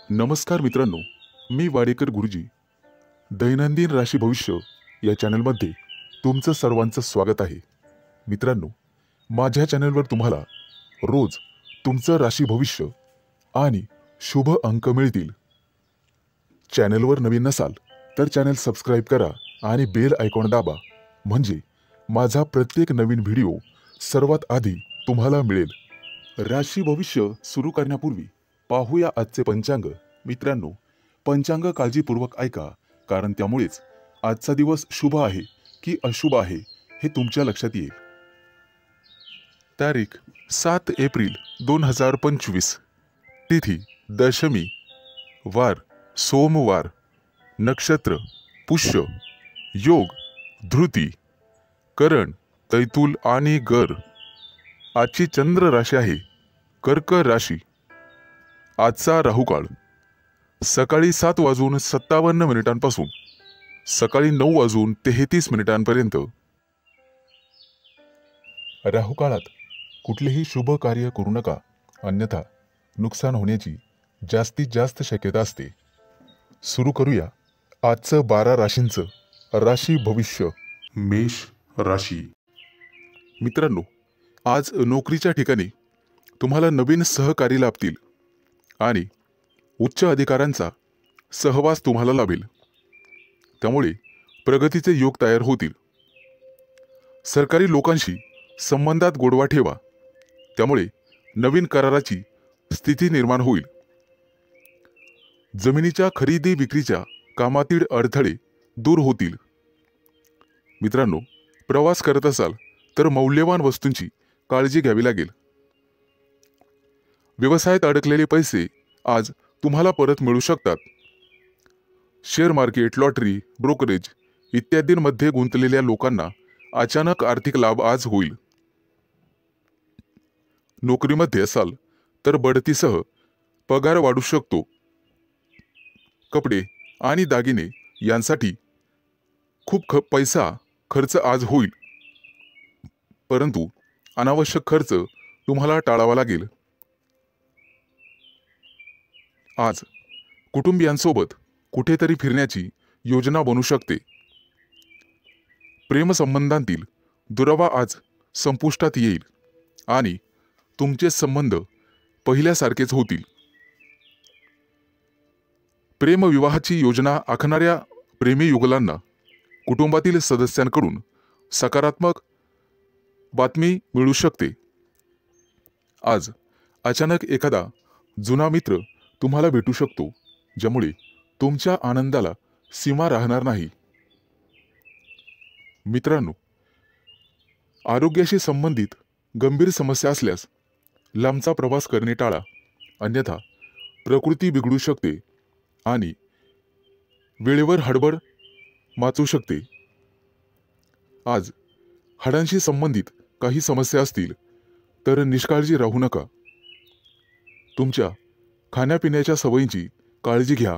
नमस्कार मित्रांनो, मी वाडेकर गुरुजी. दैनंदिन राशी भविष्य या चॅनलमध्ये तुमचं सर्वांचं स्वागत आहे. मित्रांनो, माझ्या चॅनलवर तुम्हाला रोज तुमचं राशी भविष्य आणि शुभ अंक मिळतील. चॅनलवर नवीन नसाल तर चॅनल सबस्क्राईब करा आणि बेल आयकॉन दाबा, म्हणजे माझा प्रत्येक नवीन व्हिडिओ सर्वात आधी तुम्हाला मिळेल. राशी भविष्य सुरू करण्यापूर्वी पाहूया आजचे पंचांग. मित्रांनो, पंचांग काळजीपूर्वक ऐका, कारण त्यामुळेच आजचा दिवस शुभ आहे की अशुभ आहे हे तुमच्या लक्षात येईल. तारीख 7 एप्रिल 2025. तिथी दशमी, वार सोमवार, नक्षत्र पुष्य, योग धृती, करण तैतूल आणि गर. आजची चंद्र राशी आहे कर्क राशी. आजचा राहुकाळ सकाळी 7:57 पासून सकाळी 9:33 राहुकाळात कुठलेही शुभ कार्य करू नका, अन्यथा नुकसान होण्याची जास्तीत जास्त शक्यता असते. सुरू करूया आजचं 12 राशींचं राशी भविष्य. मेष राशी. मित्रांनो, आज नोकरीच्या ठिकाणी तुम्हाला नवीन सहकारी लाभतील आणि उच्च अधिकाऱ्यांचा सहवास तुम्हाला लाभेल. त्यामुळे प्रगतीचे योग तयार होतील. सरकारी लोकांशी संबंधात गोडवा ठेवा, त्यामुळे नवीन कराराची स्थिती निर्माण होईल. जमिनीच्या खरेदी विक्रीच्या कामातील अडथळे दूर होतील. मित्रांनो, प्रवास करत असाल तर मौल्यवान वस्तूंची काळजी घ्यावी लागेल. व्यवसायात अडकलेले पैसे आज तुम्हाला परत मिळू शकतात. शेअर मार्केट, लॉटरी, ब्रोकरेज इत्यादींमध्ये गुंतलेल्या लोकांना अचानक आर्थिक लाभ आज होईल. नोकरीमध्ये असाल तर बढतीसह पगार वाढू शकतो. कपडे आणि दागिने यांसाठी खूप पैसा खर्च आज होईल, परंतु अनावश्यक खर्च तुम्हाला टाळावा लागेल. आज कुटुंबियांसोबत कुठेतरी फिरण्याची योजना बनू शकते. प्रेमसंबंधांतील दुरावा आज संपुष्टात येईल आणि तुमचे संबंध पहिल्यासारखेच होतील. प्रेमविवाहाची योजना आखणाऱ्या प्रेमीयुगलांना कुटुंबातील सदस्यांकडून सकारात्मक बातमी मिळू शकते. आज अचानक एखादा जुना मित्र तुम्हाला भेटू शकतो, ज्यामुळे तुमच्या आनंदाला सीमा राहणार नाही. मित्रांनो, आरोग्याशी संबंधित गंभीर समस्या असल्यास लांबचा प्रवास करणे टाळा, अन्यथा प्रकृती बिघडू शकते आणि वेळेवर हडबड माचू शकते. आज हाडांशी संबंधित काही समस्या असतील तर निष्काळजी राहू नका. तुमच्या खाण्यापिण्याच्या सवयींची काळजी घ्या.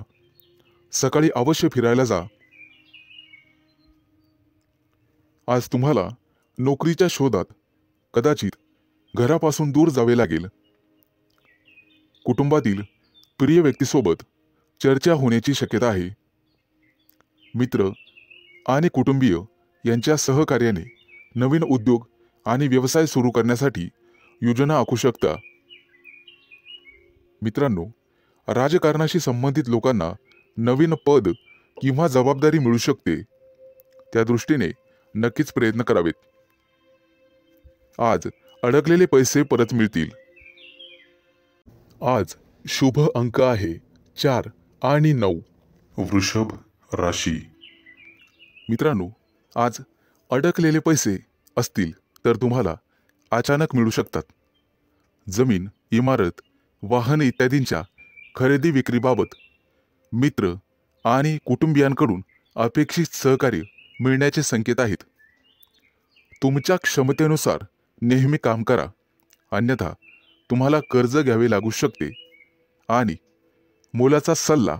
सकाळी अवश्य फिरायला जा. आज तुम्हाला नोकरीच्या शोधात कदाचित घरापासून दूर जावे लागेल. कुटुंबातील प्रिय व्यक्तीसोबत चर्चा होण्याची शक्यता आहे. मित्र आणि कुटुंबीय यांच्या सहकार्याने नवीन उद्योग आणि व्यवसाय सुरू करण्यासाठी योजना आखू शकता. मित्रांनो, राजकारणाशी संबंधित लोकांना नवीन पद किंवा जबाबदारी मिळू शकते. त्या दृष्टीने नक्कीच प्रयत्न करावेत. आज अडकलेले पैसे परत मिळतील. आज शुभ अंक आहे 4 आणि 9. वृषभ राशी. मित्रांनो, आज अडकलेले पैसे असतील तर तुम्हाला अचानक मिळू शकतात. जमीन, इमारत, वाहन इत्यादींच्या खरेदी विक्रीबाबत मित्र आणि कुटुंबियांकडून अपेक्षित सहकार्य मिळण्याचे संकेत आहेत. तुमच्या क्षमतेनुसार नेहमी काम करा, अन्यथा तुम्हाला कर्ज घ्यावे लागू शकते आणि मोलाचा सल्ला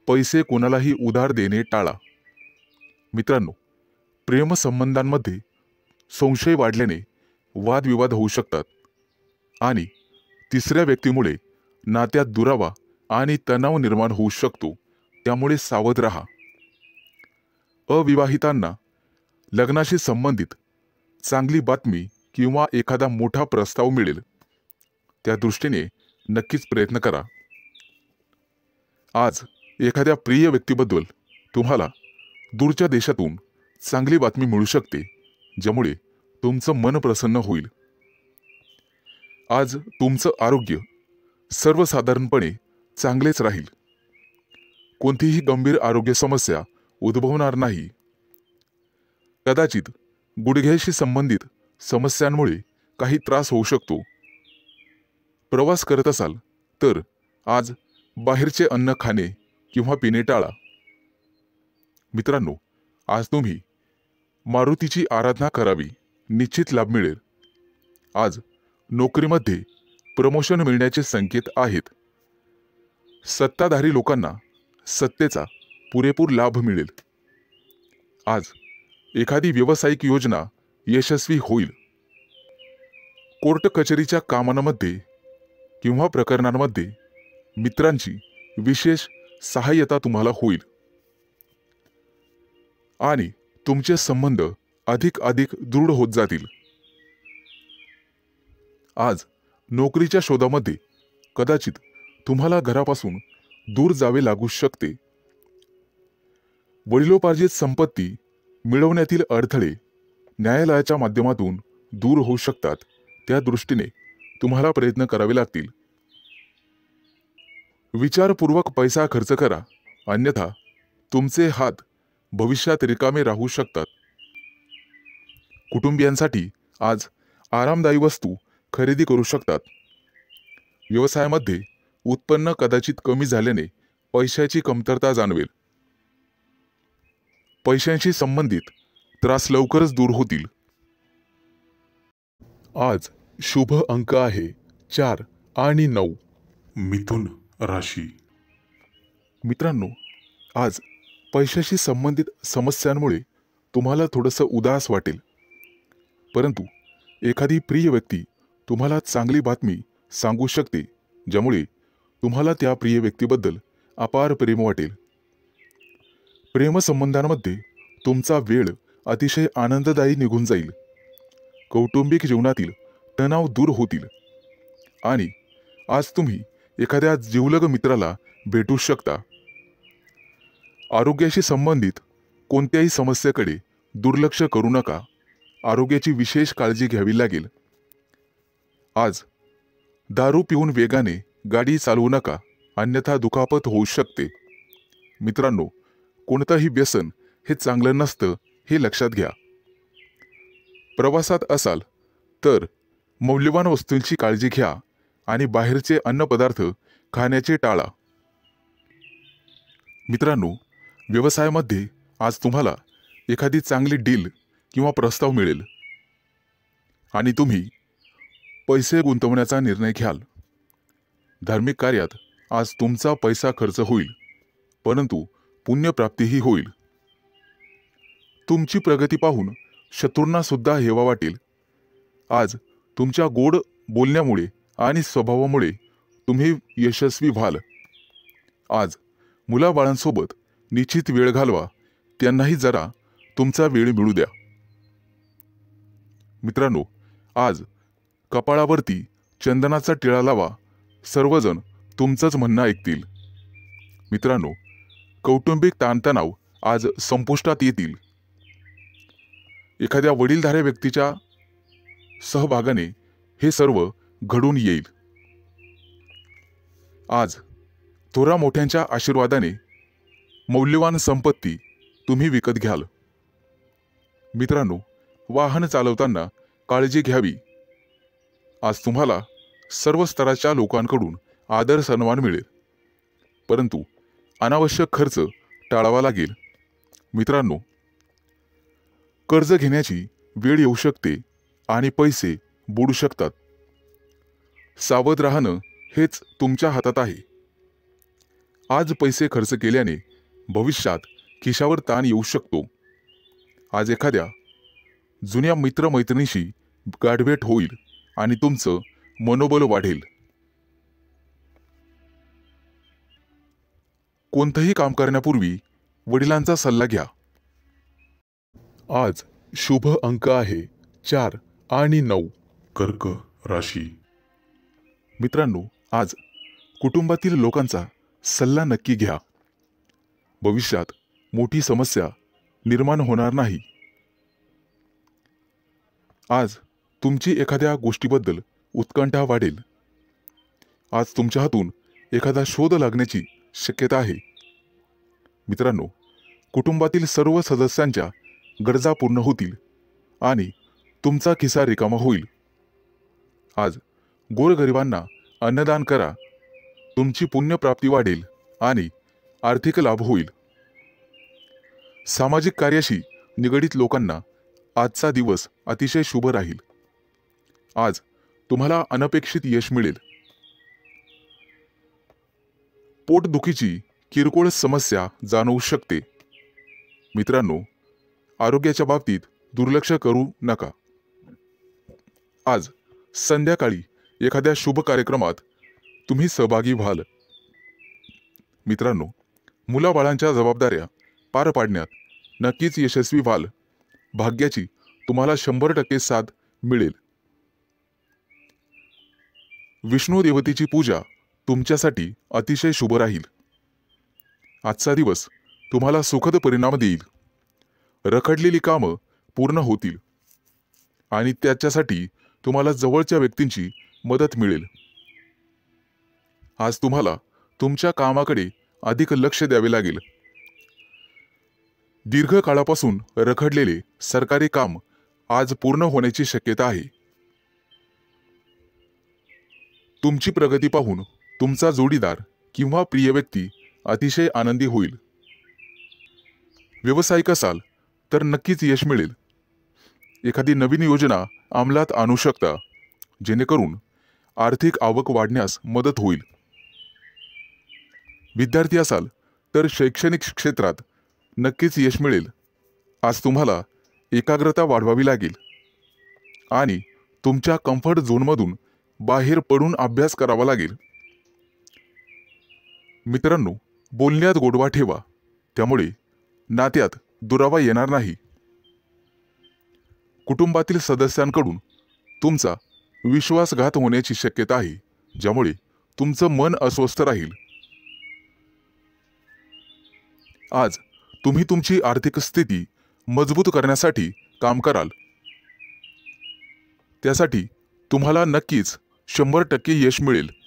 पैसे कोणालाही उधार देणे टाळा. मित्रांनो, प्रेमसंबंधांमध्ये संशय वाढल्याने वादविवाद होऊ शकतात आणि तिसऱ्या व्यक्तीमुळे नात्यात दुरावा आणि तणाव निर्माण होऊ शकतो, त्यामुळे सावध राहा. अविवाहितांना लग्नाशी संबंधित चांगली बातमी किंवा एखादा मोठा प्रस्ताव मिळेल, त्या दृष्टीने नक्कीच प्रयत्न करा. आज एखाद्या प्रिय व्यक्तीबद्दल तुम्हाला दूरच्या देशातून चांगली बातमी मिळू शकते, ज्यामुळे तुमचं मन प्रसन्न होईल. आज तुमचं आरोग्य सर्वसाधारणपणे चांगलेच राहील. कोणतीही गंभीर आरोग्य समस्या उद्भवणार नाही. कदाचित गुडघ्याशी संबंधित समस्यांमुळे काही त्रास होऊ शकतो. प्रवास करत असाल तर आज बाहेरचे अन्न खाणे किंवा पिणे टाळा. मित्रांनो, आज तुम्ही मारुतीची आराधना करावी, निश्चित लाभ मिळेल. आज नोकरीमध्ये प्रमोशन मिळण्याचे संकेत आहेत. सत्ताधारी लोकांना सत्तेचा पुरेपूर लाभ मिळेल. आज एखादी व्यावसायिक योजना यशस्वी होईल. कोर्ट कचेरीच्या कामांमध्ये किंवा प्रकरणांमध्ये मित्रांची विशेष सहाय्यता तुम्हाला होईल आणि तुमचे संबंध अधिक दृढ होत जातील. आज नोकरीच्या शोधामध्ये कदाचित तुम्हाला घरापासून दूर जावे लागू शकते. वडिलोपार्जित संपत्ती मिळवण्यातील अडथळे न्यायालयाच्या माध्यमातून दूर होऊ शकतात, त्या दृष्टीने तुम्हाला प्रयत्न करावे लागतील. विचारपूर्वक पैसा खर्च करा, अन्यथा तुमचे हात भविष्यात रिकामे राहू शकतात. कुटुंबियांसाठी आज आरामदायी वस्तू खरेदी करू शकतात. व्यवसायामध्ये उत्पन्न कदाचित कमी झाल्याने पैशाची कमतरता जाणवेल. पैशांशी संबंधित त्रास लवकरच दूर होतील. आज शुभ अंक आहे 4 आणि 9. मिथुन राशी. मित्रांनो, आज पैशाशी संबंधित समस्यांमुळे तुम्हाला थोडंसं उदास वाटेल, परंतु एखादी प्रिय व्यक्ती तुम्हाला चांगली बातमी सांगू शकते, ज्यामुळे तुम्हाला त्या प्रिय व्यक्तीबद्दल अपार प्रेम वाटेल. प्रेमसंबंधांमध्ये तुमचा वेळ अतिशय आनंददायी निघून जाईल. कौटुंबिक जीवनातील तणाव दूर होतील आणि आज तुम्ही एखाद्या जिवलग मित्राला भेटू शकता. आरोग्याशी संबंधित कोणत्याही समस्येकडे दुर्लक्ष करू नका. आरोग्याची विशेष काळजी घ्यावी लागेल. आज दारू पिऊन वेगाने गाडी चालवू नका, अन्यथा दुखापत होऊ शकते. मित्रांनो, कोणतंही व्यसन हे चांगलं नसतं, हे लक्षात घ्या. प्रवासात असाल तर मौल्यवान वस्तूंची काळजी घ्या आणि बाहेरचे अन्नपदार्थ खाण्याचे टाळा. मित्रांनो, व्यवसायामध्ये आज तुम्हाला एखादी चांगली डील किंवा प्रस्ताव मिळेल आणि तुम्ही पैसे गुंतवण्याचा निर्णय घ्याल. धार्मिक कार्यात आज तुमचा पैसा खर्च होईल, परंतु पुण्यप्राप्तीही होईल. तुमची प्रगती पाहून शत्रूंना सुद्धा हेवा वाटेल. आज तुमच्या गोड बोलण्यामुळे आणि स्वभावामुळे तुम्ही यशस्वी व्हाल. आज मुलाबाळांसोबत निश्चित वेळ घालवा, त्यांनाही जरा तुमचा वेळ मिळू द्या. मित्रांनो, आज कपाळावरती चंदनाचा टिळा लावा, सर्वजण तुमचंच म्हणणं ऐकतील. मित्रांनो, कौटुंबिक ताणतणाव आज संपुष्टात येतील. एखाद्या वडीलधाऱ्या व्यक्तीच्या सहभागाने हे सर्व घडून येईल. आज थोरा मोठ्यांच्या आशीर्वादाने मौल्यवान संपत्ती तुम्ही विकत घ्याल. मित्रांनो, वाहन चालवताना काळजी घ्यावी. आज तुम्हाला सर्व स्तराच्या लोकांकडून आदर सन्मान मिळेल, परंतु अनावश्यक खर्च टाळावा लागेल. मित्रांनो, कर्ज घेण्याची वेळ येऊ शकते आणि पैसे बुडू शकतात. सावध राहणं हेच तुमच्या हातात आहे. आज पैसे खर्च केल्याने भविष्यात खिशावर ताण येऊ शकतो. आज एखाद्या जुन्या मित्रमैत्रिणीशी गाठभेट होईल आणि तुमचं मनोबल वाढेल. कोणतंही काम करण्यापूर्वी वडिलांचा सल्ला घ्या. आज शुभ अंक आहे 4 आणि 9. कर्क राशी. मित्रांनो, आज कुटुंबातील लोकांचा सल्ला नक्की घ्या. भविष्यात मोठी समस्या निर्माण होणार नाही. आज तुमची एखाद्या गोष्टीबद्दल उत्कंठा वाढेल. आज तुमच्या हातून एखादा शोध लागण्याची शक्यता आहे. मित्रांनो, कुटुंबातील सर्व सदस्यांच्या गरजा पूर्ण होतील आणि तुमचा खिसा रिकामा होईल. आज गोरगरिबांना अन्नदान करा. तुमची पुण्यप्राप्ती वाढेल आणि आर्थिक लाभ होईल. सामाजिक कार्याशी निगडित लोकांना आजचा दिवस अतिशय शुभ राहील. आज तुम्हाला अनपेक्षित यश मिळेल. पोटदुखीची किरकोळ समस्या जाणवू शकते. मित्रांनो, आरोग्याच्या बाबतीत दुर्लक्ष करू नका. आज संध्याकाळी एखाद्या शुभ कार्यक्रमात तुम्ही सहभागी व्हाल. मित्रांनो, मुलाबाळांच्या जबाबदाऱ्या पार पाडण्यात नक्कीच यशस्वी व्हाल. भाग्याची तुम्हाला 100% साथ मिळेल. विष्णू देवतेची पूजा तुमच्यासाठी अतिशय शुभ राहील. आजचा दिवस तुम्हाला सुखद परिणाम देईल. रखडलेली कामं पूर्ण होतील आणि त्याच्यासाठी तुम्हाला जवळच्या व्यक्तींची मदत मिळेल. आज तुम्हाला तुमच्या कामाकडे अधिक लक्ष द्यावे लागेल. दीर्घकाळापासून रखडलेले सरकारी काम आज पूर्ण होण्याची शक्यता आहे. तुमची प्रगती पाहून तुमचा जोडीदार किंवा प्रिय व्यक्ती अतिशय आनंदी होईल. व्यावसायिक असाल तर नक्कीच यश मिळेल. एखादी नवीन योजना अंमलात आणू शकता, जेणेकरून आर्थिक आवक वाढण्यास मदत होईल. विद्यार्थी असाल तर शैक्षणिक क्षेत्रात नक्कीच यश मिळेल. आज तुम्हाला एकाग्रता वाढवावी लागेल आणि तुमच्या कम्फर्ट झोनमधून बाहेर पडून अभ्यास करावा लागेल. मित्रांनो, बोलण्यात गोडवा ठेवा, त्यामुळे नात्यात दुरावा येणार नाही. कुटुंबातील सदस्यांकडून तुमचा विश्वासघात होण्याची शक्यता आहे, ज्यामुळे तुमचं मन अस्वस्थ राहील. आज तुम्ही तुमची आर्थिक स्थिती मजबूत करण्यासाठी काम कराल. त्यासाठी तुम्हाला नक्कीच 100% यश मिळेल.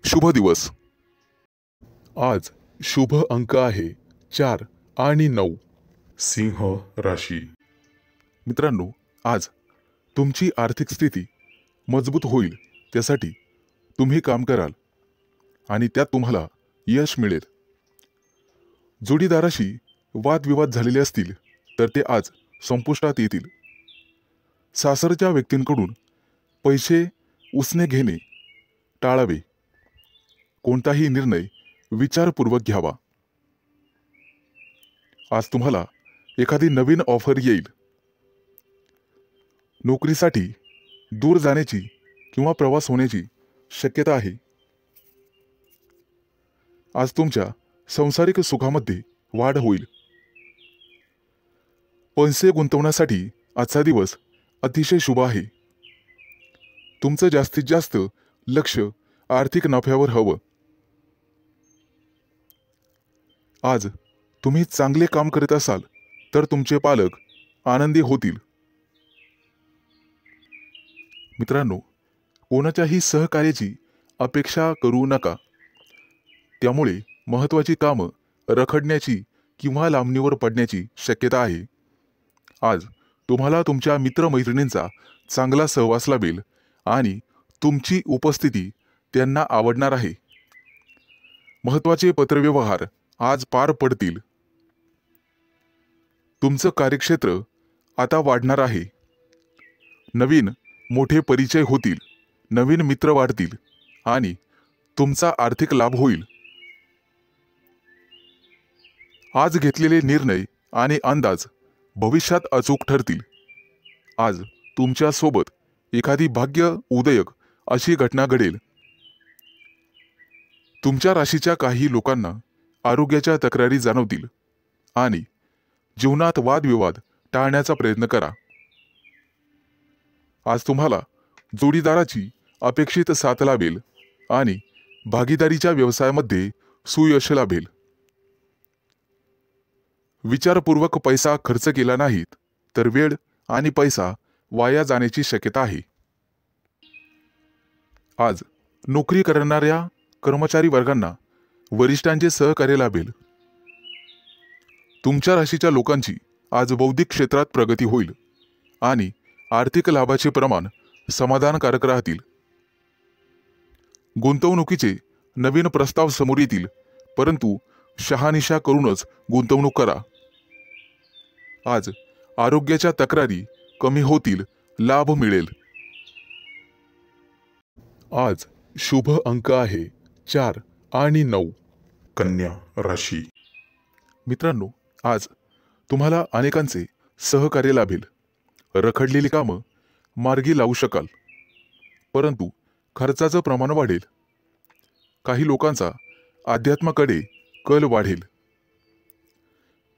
शुभ दिवस. आज शुभ अंक आहे 4 आणि 9. सिंह राशी. मित्रांनो, आज तुमची आर्थिक स्थिती मजबूत होईल. त्यासाठी तुम्ही काम कराल आणि त्यात तुम्हाला यश मिळेल. जोडीदाराशी वादविवाद झालेले असतील तर ते आज संपुष्टात येतील. सासरच्या व्यक्तींकडून पैसे उसने घेणे टाळावे. कोणताही निर्णय विचारपूर्वक घ्यावा. आज तुम्हाला एखादी नवीन ऑफर येईल. नोकरीसाठी दूर जाण्याची किंवा प्रवास होण्याची शक्यता आहे. आज तुमच्या सांसारिक सुखामध्ये वाढ होईल. पैसे गुंतवण्यासाठी आजचा दिवस अतिशय शुभ आहे. तुमचं जास्तीत जास्त लक्ष आर्थिक नफ्यावर हवं. आज तुम्ही चांगले काम करत असाल तर तुमचे पालक आनंदी होतील. मित्रांनो, कोणाच्याही सहकार्याची अपेक्षा करू नका. त्यामुळे महत्त्वाची कामं रखडण्याची किंवा लांबणीवर पडण्याची शक्यता आहे. आज तुम्हाला तुमच्या मित्रमैत्रिणींचा चांगला सहवास लाभेल आणि तुमची उपस्थिती त्यांना आवडणार आहे. महत्त्वाचे पत्रव्यवहार आज पार पडतील. तुमचं कार्यक्षेत्र आता वाढणार आहे. नवीन मोठे परिचय होतील, नवीन मित्र वाढतील आणि तुमचा आर्थिक लाभ होईल. आज घेतलेले निर्णय आणि अंदाज भविष्यात अचूक ठरतील. आज तुमच्या सोबत एखादी भाग्य उदयक अशी घटना घडेल. तुमच्या राशीच्या काही लोकांना आरोग्याच्या तक्रारी जाणवतील आणि जीवनात वादविवाद टाळण्याचा प्रयत्न करा। आज तुम्हाला जोडीदाराची अपेक्षित साथ लाभेल आणि भागीदारीच्या व्यवसायामध्ये सुयश लाभेल। विचारपूर्वक पैसा खर्च केला नाहीत तर वेळ आणि पैसा वाया जाण्याची शक्यता आहे। आज नोकरी करणाऱ्या कर्मचारी वर्गांना वरिष्ठांचे सहकार्य लाभेल। तुमच्या राशीच्या लोकांची आज बौद्धिक क्षेत्रात प्रगती होईल आणि आर्थिक लाभाचे प्रमाण समाधानकारक राहतील। गुंतवणुकीचे नवीन प्रस्ताव समोर येतील, परंतु शहानिशा करूनच गुंतवणूक करा। आज आरोग्याच्या तक्रारी कमी होतील, लाभ मिळेल। आज शुभ अंक आहे 4 आणि 9। कन्या राशी। मित्रांनो, आज तुम्हाला अनेकांचे सहकार्य लाभेल। रखडलेली कामं मार्गी लावू शकाल, परंतु खर्चाचं प्रमाण वाढेल। काही लोकांचा अध्यात्माकडे कल वाढेल,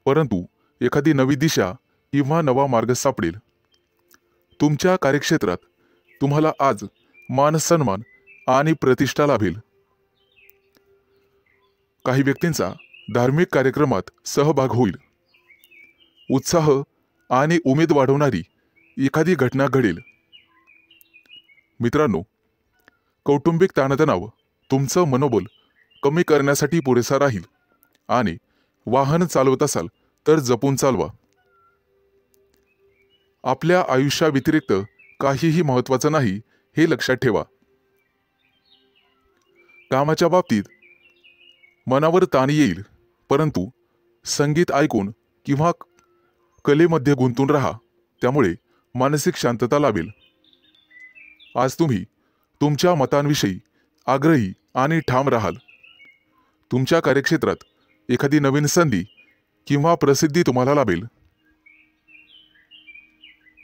परंतु एखादी नवी दिशा किंवा नवा मार्ग सापडेल। तुमच्या कार्यक्षेत्रात तुम्हाला आज मान सन्मान आणि प्रतिष्ठा लाभेल। काही व्यक्तींचा धार्मिक कार्यक्रमात सहभाग होईल। उत्साह आणि उमेद वाढवणारी एखादी घटना घडेल। मित्रांनो, कौटुंबिक ताणतणाव तुमचं मनोबल कमी करण्यासाठी पुरेसा राहील आणि वाहन चालवत असाल तर जपून चालवा। आपल्या आयुष्याव्यतिरिक्त काहीही महत्त्वाचं नाही हे लक्षात ठेवा। कामाच्या बाबतीत मनावर ताण येईल, परंतु संगीत ऐकून किंवा कलेमध्ये गुंतून राहा, त्यामुळे मानसिक शांतता लाभेल। आज तुम्ही तुमच्या मतांविषयी आग्रही आणि ठाम राहाल। तुमच्या कार्यक्षेत्रात एखादी नवीन संधी किंवा प्रसिद्धी तुम्हाला लाभेल।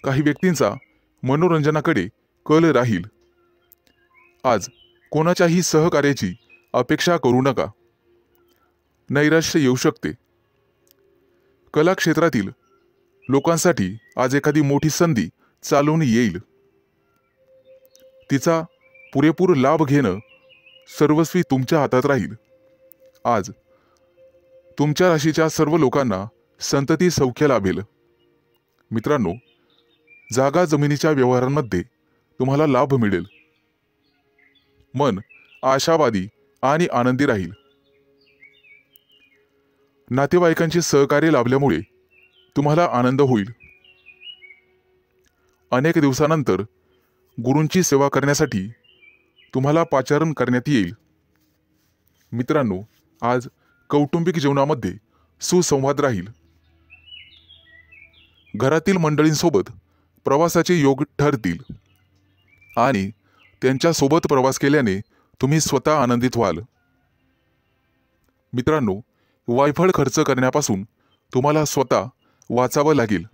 काही व्यक्तींचा मनोरंजनाकडे कल राहील। आज कोणाच्याही सहकार्याची अपेक्षा करू नका, नैराश्य येऊ शकते। कला क्षेत्रातील लोकांसाठी आज एखादी मोठी संधी चालून येईल। तिचा पुरेपूर लाभ घेणं सर्वस्वी तुमच्या हातात राहील। आज तुमच्या राशीच्या सर्व लोकांना संतती सौख्य लाभेल। मित्रांनो, जागा जमिनीच्या व्यवहारांमध्ये तुम्हाला लाभ मिळेल। मन आशावादी आणि आनंदी राहील। नातेवाईकांचे सहकार्य लाभल्यामुळे तुम्हाला आनंद होईल। अनेक दिवसानंतर गुरूंची सेवा करण्यासाठी तुम्हाला पाचारण करण्यात येईल। मित्रांनो, आज कौटुंबिक जीवनामध्ये सुसंवाद राहील। घरातील मंडळींसोबत प्रवासाचे योग ठरतील आणि त्यांच्यासोबत प्रवास केल्याने तुम्ही स्वतः आनंदित व्हाल। मित्रांनो, वायफळ खर्च करण्यापासून तुम्हाला स्वतः वाचावं लागेल,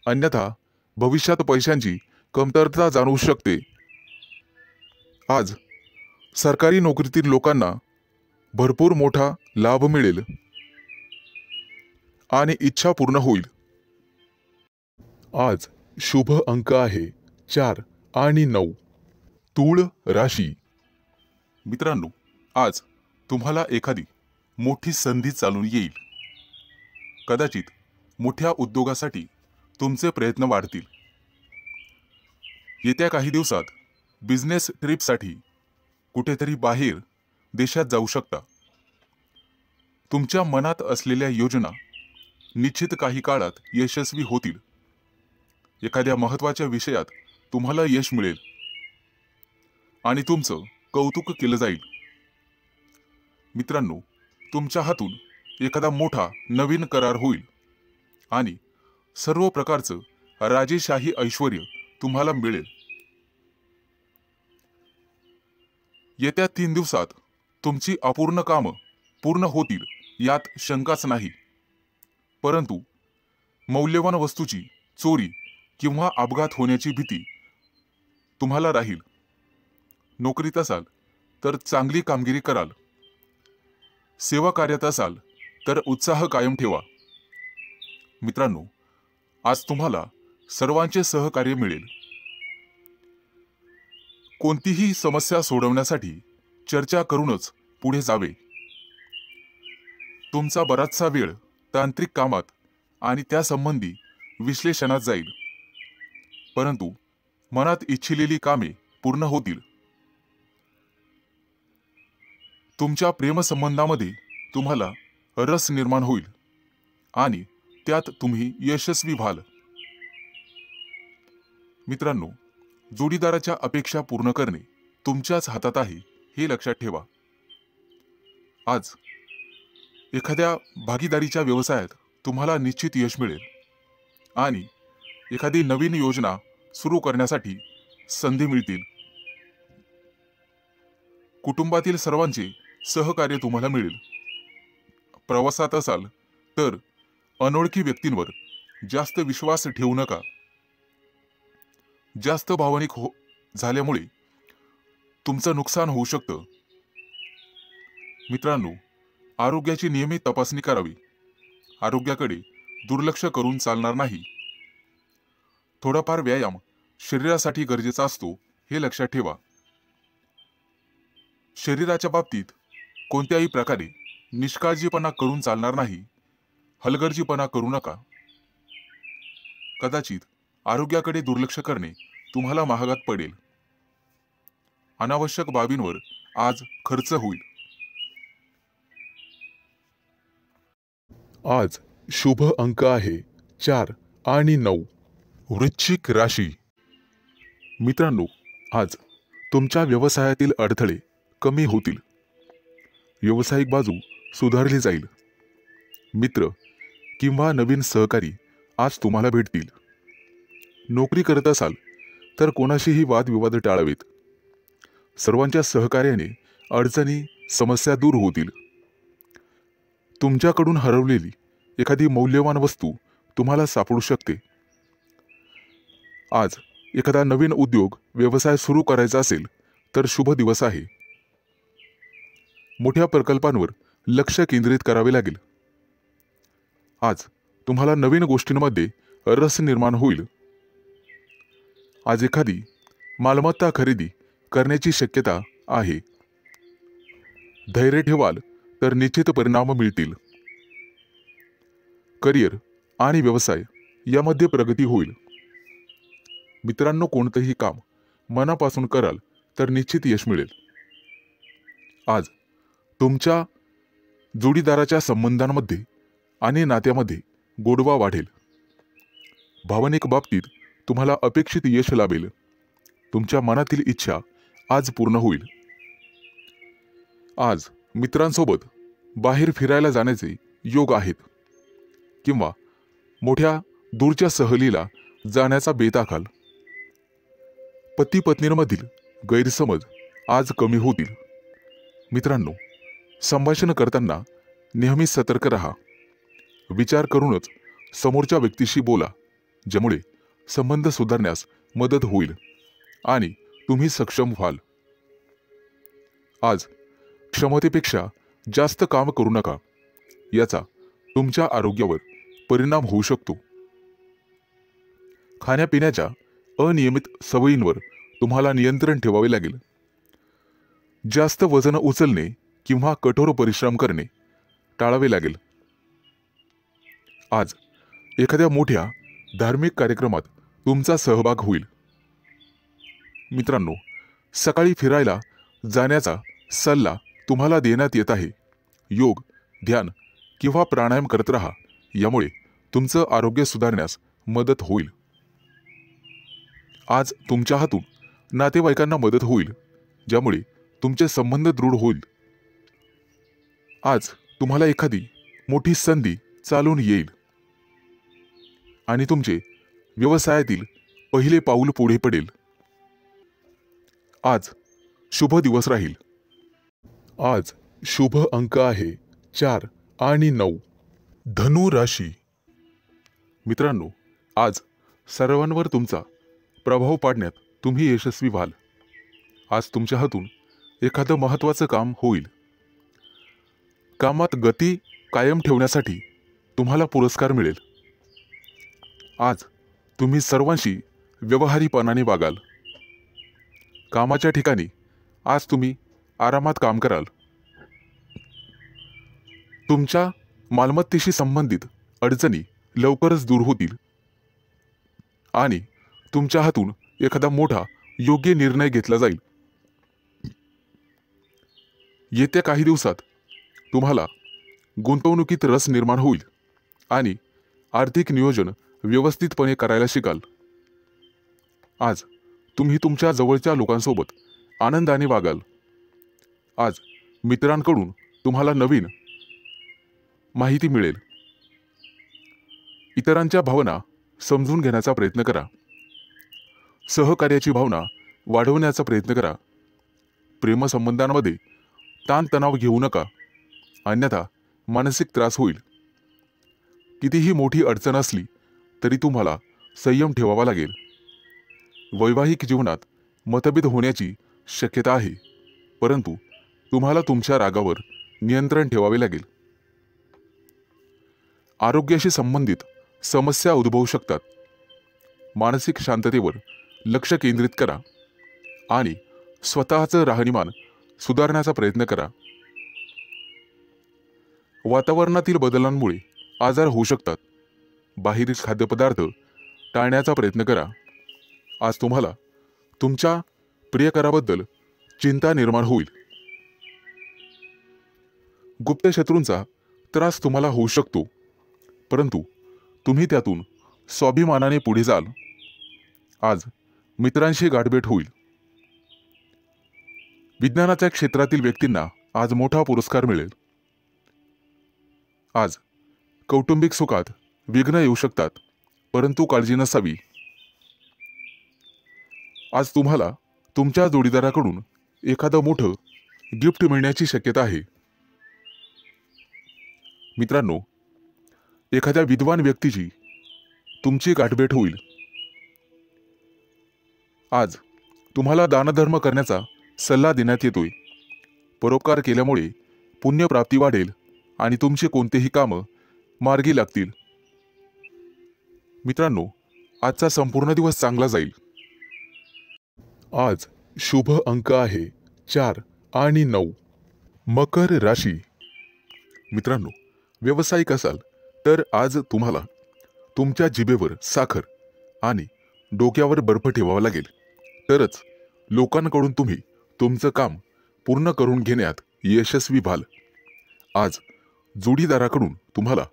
अन्यथा भविष्यात पैशांची कमतरता जाणवू शकते। आज सरकारी नोकरीतील लोकांना भरपूर मोठा लाभ मिळेल आणि इच्छा पूर्ण होईल। आज शुभ अंक आहे 4 आणि 9। तूळ राशी। मित्रांनो, आज तुम्हाला एखादी मोठी संधी चालून येईल। कदाचित मोठ्या उद्योगासाठी तुमचे प्रयत्न वाढतील। येत्या काही दिवसात बिझनेस ट्रिपसाठी कुठेतरी बाहेर देशात जाऊ शकता। तुमच्या मनात असलेल्या योजना निश्चित काही काळात यशस्वी होतील। एखाद्या महत्त्वाच्या विषयात तुम्हाला यश मिळेल आणि तुमचं कौतुक केलं जाईल। मित्रांनो, तुमच्या हातून एखादा मोठा नवीन करार होईल आणि सर्व प्रकारचं राजेशाही ऐश्वर्य तुम्हाला मिळेल। येत्या 3 दिवसात तुमची अपूर्ण कामं पूर्ण होतील यात शंकाच नाही, परंतु मौल्यवान वस्तूची चोरी किंवा अपघात होण्याची भीती तुम्हाला राहील। नोकरीत असाल तर चांगली कामगिरी कराल. सेवा कार्यात असाल तर उत्साह कायम ठेवा. मित्रांनो, आज तुम्हाला सर्वांचे सहकार्य मिळेल. कोणतीही समस्या सोडवण्यासाठी चर्चा करूनच पुढे जावे. तुमचा बराचसा वेळ तांत्रिक कामात आणि त्यासंबंधी विश्लेषणात जाईल, परंतु मनात इच्छिलेली कामे पूर्ण होतील. तुमच्या प्रेमसंबंधामध्ये तुम्हाला रस निर्माण होईल आणि त्यात तुम्ही यशस्वी व्हाल. मित्रांनो, जोडीदाराच्या अपेक्षा पूर्ण करणे तुमच्याच हातात आहे हे लक्षात ठेवा. आज एखाद्या भागीदारीच्या व्यवसायात तुम्हाला निश्चित यश मिळेल आणि एखादी नवीन योजना सुरू करण्यासाठी संधी मिळतील. कुटुंबातील सर्वांचे सहकार्य तुम्हाला मिळेल. प्रवासात असाल तर अनोळखी व्यक्तींवर जास्त विश्वास ठेवू नका. जास्त भावनिक झाल्यामुळे तुमचं नुकसान होऊ शकतं. मित्रांनो, आरोग्याची नियमित तपासणी करावी. आरोग्याकडे दुर्लक्ष करून चालणार नाही. थोडाफार व्यायाम शरीरासाठी गरजेचा असतो हे लक्षात ठेवा. शरीराच्या बाबतीत कोणत्याही प्रकारे निष्काळजीपणा करून चालणार नाही. हलगर्जीपणा करू नका. कदाचित आरोग्याकडे दुर्लक्ष करणे तुम्हाला महागात पडेल. अनावश्यक बाबींवर आज खर्च होईल. आज शुभ अंक आहे 4 आणि 9. वृश्चिक राशी. मित्रांनो, आज तुमच्या व्यवसायातील अडथळे कमी होतील. व्यावसायिक बाजू सुधारली जाईल. मित्र किंवा नवीन सहकारी आज तुम्हाला भेटतील. नोकरी करत असाल तर कोणाशीही वादविवाद टाळावेत. सर्वांच्या सहकार्याने अडचणी समस्या दूर होतील. तुमच्याकडून हरवलेली एखादी मौल्यवान वस्तू तुम्हाला सापडू शकते. आज एखादा नवीन उद्योग व्यवसाय सुरू करायचा असेल तर शुभ दिवस आहे. मोठ्या प्रकल्पांवर लक्ष केंद्रित करावे लागेल. आज तुम्हाला नवीन गोष्टींमध्ये रस निर्माण होईल. आज एखादी मालमत्ता खरेदी करण्याची शक्यता आहे. धैर्य ठेवाल तर निश्चित परिणाम मिळतील. करिअर आणि व्यवसाय यामध्ये प्रगती होईल. मित्रांनो, कोणतेही काम मनापासून कराल तर निश्चित यश मिळेल. आज तुमच्या जोडीदाराच्या संबंधांमध्ये आणि नात्यामध्ये गोडवा वाढेल. भावनिक बाबतीत तुम्हाला अपेक्षित यश लाभेल. तुमच्या मनातील इच्छा आज पूर्ण होईल. आज मित्रांसोबत बाहेर फिरायला जाण्याचे योग आहेत किंवा मोठ्या दूरच्या सहलीला जाण्याचा बेत आखाल. पती पत्नींमधील गैरसमज आज कमी होतील. मित्रांनो, संभाषण करताना नेहमी सतर्क राहा. विचार करूनच समोरच्या व्यक्तीशी बोला, ज्यामुळे संबंध सुधारण्यास मदत होईल आणि तुम्ही सक्षम व्हाल. आज क्षमतेपेक्षा जास्त काम करू नका. याचा तुमच्या आरोग्यावर परिणाम होऊ शकतो. खाण्यापिण्याच्या अनियमित सवयींवर तुम्हाला नियंत्रण ठेवावे लागेल. जास्त वजन उचलणे किंवा कठोर परिश्रम करणे टाळावे लागेल. आज एखाद्या मोठ्या धार्मिक कार्यक्रमात तुमचा सहभाग होईल. मित्रांनो, सकाळी फिरायला जाण्याचा सल्ला तुम्हाला देण्यात येत आहे. योग, ध्यान किंवा प्राणायाम करत राहा. यामुळे तुमचं आरोग्य सुधारण्यास मदत होईल. आज तुमच्या हातून नातेवाईकांना मदत होईल, ज्यामुळे तुमचे संबंध दृढ होईल. आज तुम्हाला एखादी मोठी संधी चालून येईल आणि तुमचे व्यवसायातील पहिले पाऊल पुढे पडेल. आज शुभ दिवस राहील. आज शुभ अंक आहे 4 आणि 9. धनु राशी. मित्रांनो, आज सर्वांवर तुमचा प्रभाव पाडण्यात तुम्ही यशस्वी व्हाल. आज तुमच्या हातून एखादं महत्त्वाचं काम होईल. कामात गती कायम ठेवण्यासाठी तुम्हाला पुरस्कार मिळेल. आज तुम्ही सर्वांशी व्यवहारीपणाने वागाल. कामाच्या ठिकाणी आज तुम्ही आरामात काम कराल. तुमच्या मालमत्तेशी संबंधित अडचणी लवकरच दूर होतील आणि तुमच्या हातून एखादा मोठा योग्य निर्णय घेतला जाईल. येत्या काही दिवसात तुम्हाला गुंतवणुकीत रस निर्माण होईल आणि आर्थिक नियोजन व्यवस्थितपणे करायला शिकाल. आज तुम्ही तुमच्या जवळच्या लोकांसोबत आनंदाने वागाल. आज मित्रांकडून तुम्हाला नवीन माहिती मिळेल. इतरांच्या भावना समजून घेण्याचा प्रयत्न करा. सहकार्याची भावना वाढवण्याचा प्रयत्न करा. प्रेमसंबंधांमध्ये ताणतणाव घेऊ नका, अन्यथा मानसिक त्रास होईल. कितीही मोठी अडचण असली तरी तुम्हाला संयम ठेवावा लागेल. वैवाहिक जीवनात मतभेद होण्याची शक्यता आहे, परंतु तुम्हाला तुमच्या रागावर नियंत्रण ठेवावे लागेल. आरोग्याशी संबंधित समस्या उद्भवू शकतात. मानसिक शांततेवर लक्ष केंद्रित करा आणि स्वतःचं राहणीमान सुधारण्याचा प्रयत्न करा. वातावरणातील बदलांमुळे आजार होऊ शकतात. बाहेरील खाद्यपदार्थ टाळण्याचा प्रयत्न करा. आज तुम्हाला तुमच्या प्रियकराबद्दल चिंता निर्माण होईल. गुप्त शत्रूंचा त्रास तुम्हाला होऊ शकतो, परंतु तुम्ही त्यातून स्वाभिमानाने पुढे जाल. आज मित्रांशी गाठभेट होईल. विज्ञानाच्या क्षेत्रातील व्यक्तींना आज मोठा पुरस्कार मिळेल. आज कौटुंबिक सुखात विघ्न येऊ शकतात, परंतु काळजी नसावी. आज तुम्हाला तुमच्या जोडीदाराकडून एखादं मोठं गिफ्ट मिळण्याची शक्यता आहे. मित्रांनो, एखाद्या विद्वान व्यक्तीची तुमची गाठभेट होईल. आज तुम्हाला दानधर्म करण्याचा सल्ला देण्यात येतोय. परोपकार केल्यामुळे पुण्यप्राप्ती वाढेल आणि तुमचे कोणतेही कामं मार्गी लागतील. मित्रांनो, आजचा संपूर्ण दिवस चांगला जाईल. आज शुभ अंक आहे 4 आणि 9. मकर राशी. मित्रांनो, व्यावसायिक असाल तर आज तुम्हाला तुमच्या जिभेवर साखर आणि डोक्यावर बर्फ ठेवावा लागेल, तरच लोकांकडून तुम्ही तुमचं काम पूर्ण करून घेण्यात यशस्वी व्हाल. आज जोडीदाराकडून तुम्हाला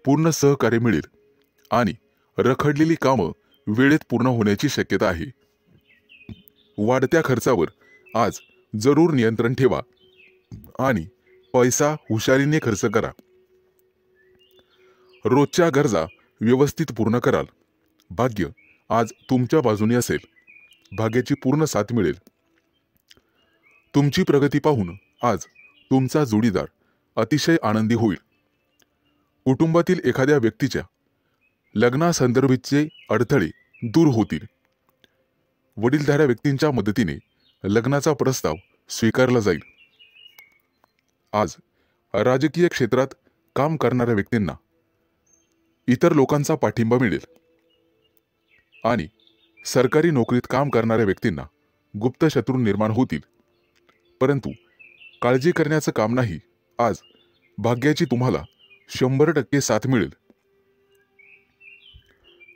पूर्ण सहकार्य मिळेल आणि रखडलेली कामं वेळेत पूर्ण होण्याची शक्यता आहे. वाढत्या खर्चावर आज जरूर नियंत्रण ठेवा आणि पैसा हुशारीने खर्च करा. रोजच्या गरजा व्यवस्थित पूर्ण कराल. भाग्य आज तुमच्या बाजूने असेल. भाग्याची पूर्ण साथ मिळेल. तुमची प्रगती पाहून आज तुमचा जोडीदार अतिशय आनंदी होईल. कुटुंबातील एखाद्या व्यक्तीच्या लग्नासंदर्भाचे अडथळे दूर होतील. वडीलधाऱ्या व्यक्तींच्या मदतीने लग्नाचा प्रस्ताव स्वीकारला जाईल. आज राजकीय क्षेत्रात काम करणाऱ्या व्यक्तींना इतर लोकांचा पाठिंबा मिळेल आणि सरकारी नोकरीत काम करणाऱ्या व्यक्तींना गुप्त शत्रू निर्माण होतील, परंतु काळजी करण्याचं काम नाही. आज भाग्याची तुम्हाला 100% साथ मिळेल.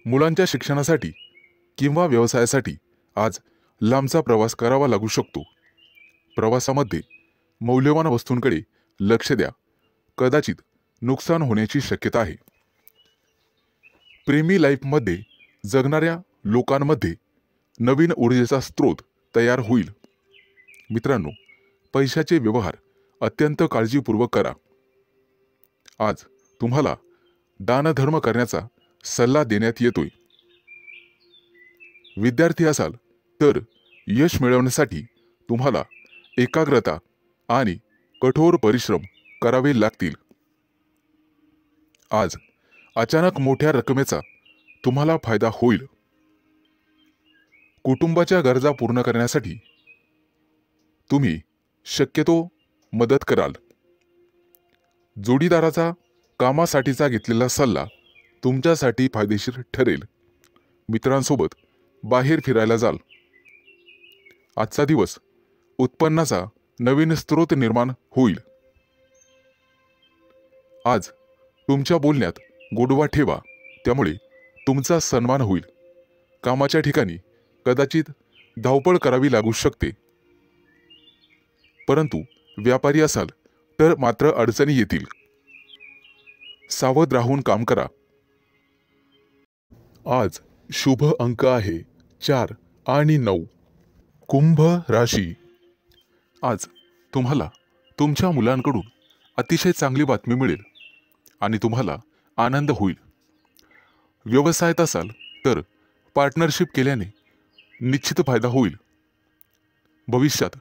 मुलांच्या शिक्षणासाठी किंवा व्यवसायासाठी आज लांबचा प्रवास करावा लागू शकतो. प्रवासामध्ये मौल्यवान वस्तूंकडे लक्ष द्या. कदाचित नुकसान होण्याची शक्यता आहे. प्रेमी लाईफमध्ये जगणाऱ्या लोकांमध्ये नवीन ऊर्जेचा स्रोत तयार होईल. मित्रांनो, पैशाचे व्यवहार अत्यंत काळजीपूर्वक करा. आज तुम्हाला दानधर्म करण्याचा सल्ला देण्यात येतोय. विद्यार्थी असाल तर यश मिळवण्यासाठी तुम्हाला एकाग्रता आणि कठोर परिश्रम करावे लागतील. आज अचानक मोठ्या रकमेचा तुम्हाला फायदा होईल. कुटुंबाच्या गरजा पूर्ण करण्यासाठी तुम्ही शक्यतो मदत कराल. जोडीदाराचा कामासाठीचा घेतलेला सल्ला तुमच्यासाठी फायदेशीर ठरेल. मित्रांसोबत बाहेर फिरायला जाल. आजचा दिवस उत्पन्नाचा नवीन स्रोत निर्माण होईल. आज तुमच्या बोलण्यात गोडवा ठेवा, त्यामुळे तुमचा सन्मान होईल. कामाच्या ठिकाणी कदाचित धावपळ करावी लागू शकते, परंतु व्यापारी असाल तर मात्र अडचणी येतील. सावध राहून काम करा. आज शुभ अंक आहे 4 आणि 9. कुंभ राशी. आज तुम्हाला तुमच्या मुलांकडून अतिशय चांगली बातमी मिळेल आणि तुम्हाला आनंद होईल. व्यवसायात असाल तर पार्टनरशिप केल्याने निश्चित फायदा होईल. भविष्यात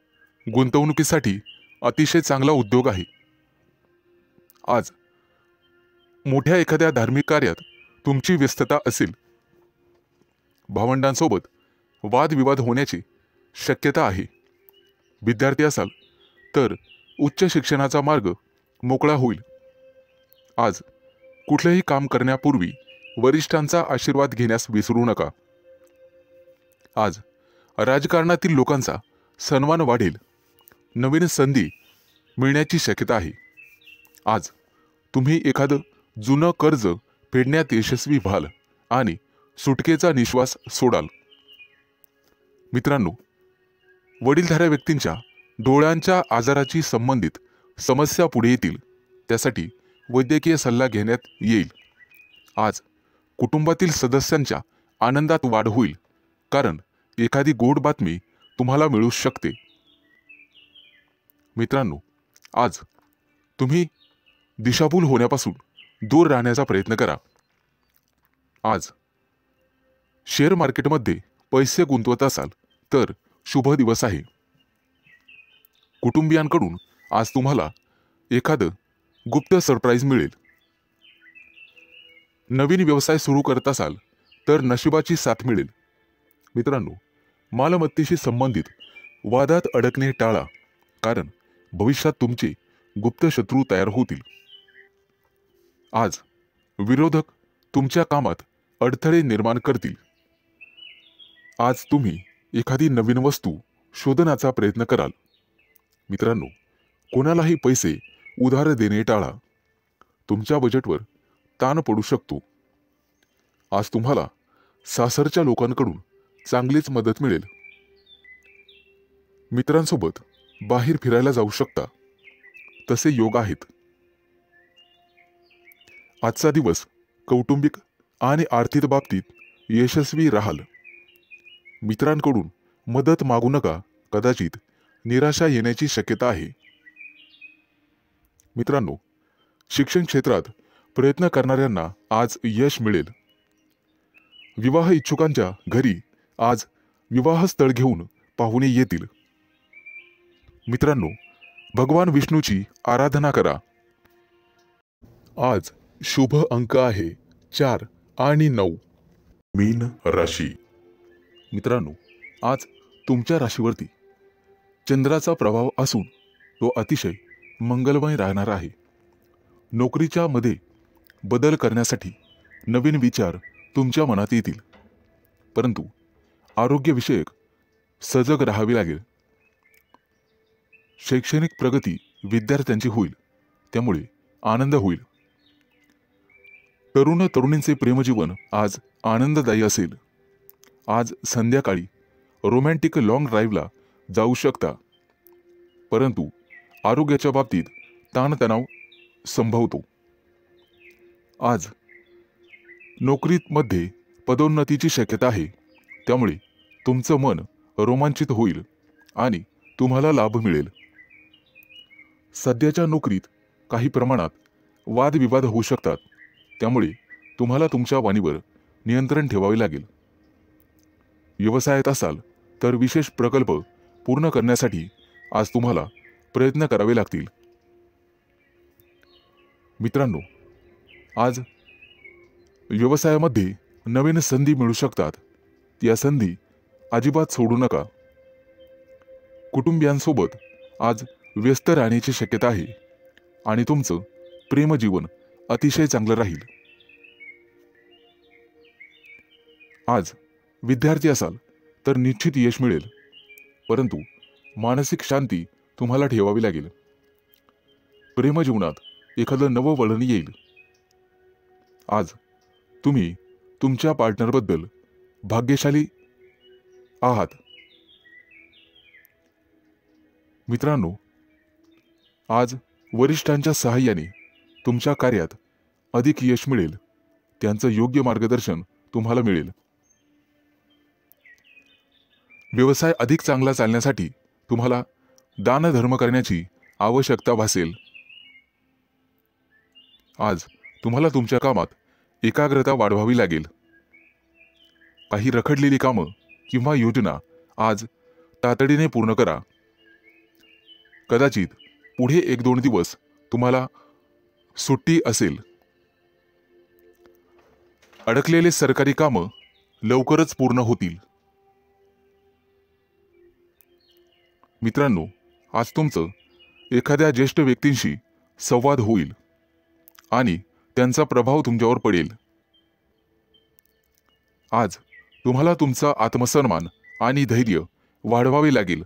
गुंतवणुकीसाठी अतिशय चांगला उद्योग आहे. आज मोठ्या एखाद्या धार्मिक कार्यात तुमची व्यस्तता असेल. भावंडांसोबत वादविवाद होण्याची शक्यता आहे. विद्यार्थी असाल तर उच्च शिक्षणाचा मार्ग मोकळा होईल. आज कुठलेही काम करण्यापूर्वी वरिष्ठांचा आशीर्वाद घेण्यास विसरू नका. आज राजकारणातील लोकांचा सन्मान वाढेल. नवीन संधी मिळण्याची शक्यता आहे. आज तुम्ही एखादं जुनं कर्ज फेडण्यात यशस्वी व्हाल आणि सुटकेचा निश्वास सोडाल. मित्रांनो, वडीलधाऱ्या व्यक्तींच्या डोळ्यांच्या आजाराची संबंधित समस्या पुढे येतील. त्यासाठी वैद्यकीय सल्ला घेण्यात येईल. आज कुटुंबातील सदस्यांच्या आनंदात वाढ होईल, कारण एखादी गोड बातमी तुम्हाला मिळू शकते. मित्रांनो, आज तुम्ही दिशाभूल होण्यापासून दूर राहण्याचा प्रयत्न करा. आज शेअर मार्केटमध्ये पैसे गुंतवत असाल तर शुभ दिवस आहे. कुटुंबियांकडून आज तुम्हाला एखादं गुप्त सरप्राईज मिळेल. नवीन व्यवसाय सुरू करत असाल तर नशिबाची साथ मिळेल. मित्रांनो, मालमत्तेशी संबंधित वादात अडकणे टाळा, कारण भविष्यात तुमचे गुप्त शत्रू तयार होतील. आज विरोधक तुमच्या कामात अडथळे निर्माण करतील. आज तुम्ही एखादी नवीन वस्तू शोधण्याचा प्रयत्न कराल. मित्रांनो, कोणालाही पैसे उधार देणे टाळा. तुमच्या बजेटवर ताण पडू शकतो. आज तुम्हाला सासरच्या लोकांकडून चांगलीच मदत मिळेल. मित्रांसोबत बाहेर फिरायला जाऊ शकता, तसे योग आहेत. आजचा दिवस कौटुंबिक आणि आर्थिक बाबतीत यशस्वी राहाल. मित्रांकडून मदत मागू नका, कदाचित निराशा येण्याची शक्यता आहे. मित्रांनो, शिक्षण क्षेत्रात प्रयत्न करणाऱ्यांना आज यश मिळेल. विवाह इच्छुकांच्या घरी आज विवाहस्थळ घेऊन पाहुणे येतील. मित्रांनो, भगवान विष्णूची आराधना करा. आज शुभ अंक आहे 4 आणि 9. मीन राशी. मित्रांनो, आज तुमच्या राशीवरती चंद्राचा प्रभाव असून तो अतिशय मंगलमय राहणार आहे. नोकरीच्या मध्ये बदल करण्यासाठी नवीन विचार तुमच्या मनात येतील, परंतु आरोग्यविषयक सजग राहावे लागेल. शैक्षणिक प्रगती विद्यार्थ्यांची होईल, त्यामुळे आनंद होईल. तरुण तरुणींचे प्रेमजीवन आज आनंददायी असेल. आज संध्याकाळी रोमॅन्टिक लॉंग ड्राईव्हला जाऊ शकता, परंतु आरोग्याच्या बाबतीत ताणतणाव संभवतो. आज नोकरीमध्ये पदोन्नतीची शक्यता आहे, त्यामुळे तुमचं मन रोमांचित होईल आणि तुम्हाला लाभ मिळेल. सध्याच्या नोकरीत काही प्रमाणात वादविवाद होऊ शकतात, त्यामुळे तुम्हाला तुमच्या वाणीवर नियंत्रण ठेवावे लागेल. व्यवसायात असाल तर विशेष प्रकल्प पूर्ण करण्यासाठी आज तुम्हाला प्रयत्न करावे लागतील. मित्रांनो, आज व्यवसायामध्ये नवीन संधी मिळू शकतात. या संधी अजिबात सोडू नका. कुटुंबियांसोबत आज व्यस्त राहण्याची शक्यता आहे आणि तुमचं प्रेमजीवन अतिशय चांगलं राहील. आज विद्यार्थी असाल तर निश्चित यश मिळेल, परंतु मानसिक शांती तुम्हाला ठेवावी लागेल. प्रेमजीवनात एखादं नवं वळण येईल. आज तुम्ही तुमच्या पार्टनरबद्दल भाग्यशाली आहात. मित्रांनो, आज वरिष्ठांच्या सहाय्याने तुमच्या कार्यात अधिक यश मिळेल. त्यांचं योग्य मार्गदर्शन तुम्हाला मिळेल. व्यवसाय अधिक चांगला चालण्यासाठी तुम्हाला दानधर्म करण्याची आवश्यकता भासेल. आज तुम्हाला तुमच्या कामात एकाग्रता वाढवावी लागेल. काही रखडलेली कामं किंवा योजना आज तातडीने पूर्ण करा. कदाचित पुढे 1-2 दिवस तुम्हाला सुट्टी असेल. अडकलेले सरकारी कामं लवकरच पूर्ण होतील. मित्रांनो, आज तुमचं एखाद्या ज्येष्ठ व्यक्तींशी संवाद होईल आणि त्यांचा प्रभाव तुमच्यावर पडेल. आज तुम्हाला तुमचा आत्मसन्मान आणि धैर्य वाढवावे लागेल.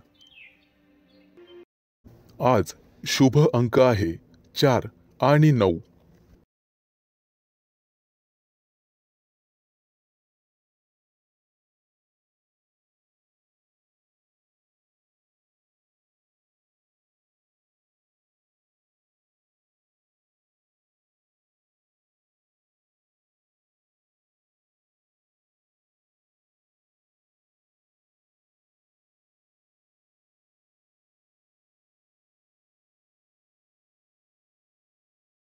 आज शुभ अंक आहे 4 आणि 9.